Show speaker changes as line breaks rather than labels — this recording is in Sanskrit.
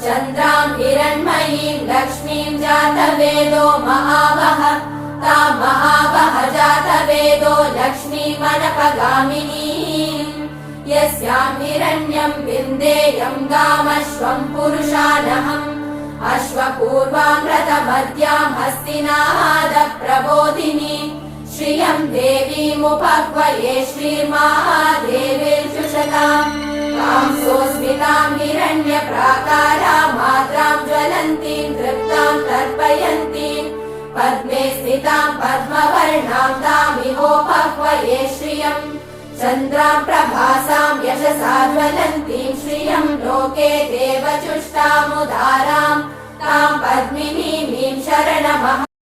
चन्द्रां हिरण्मयीं लक्ष्मीं जातवेदो महावः तां महावः जातवेदो लक्ष्मीमनपगामिनीम् यस्यां हिरण्यं विन्देयं गामश्वं पुरुषानहम् अश्वपूर्वां रथमद्यां हस्तिनादप्रबोधिनी श्रियं देवीमुपह्वये श्रीर्महादेवीर्जुषताम् तां सोऽस्मितां हिरण्यप्राकारां मात्रां ज्वलन्तीं तृप्तां तर्पयन्तीं पद्मे स्थितां पद्मवर्णां तामिहोपह्वये श्रियम् चन्द्रां प्रभासां यशसा ज्वलन्तीं श्रियं लोके देवचुष्टामुदारां तां पद्मिनीमीं शरणमहं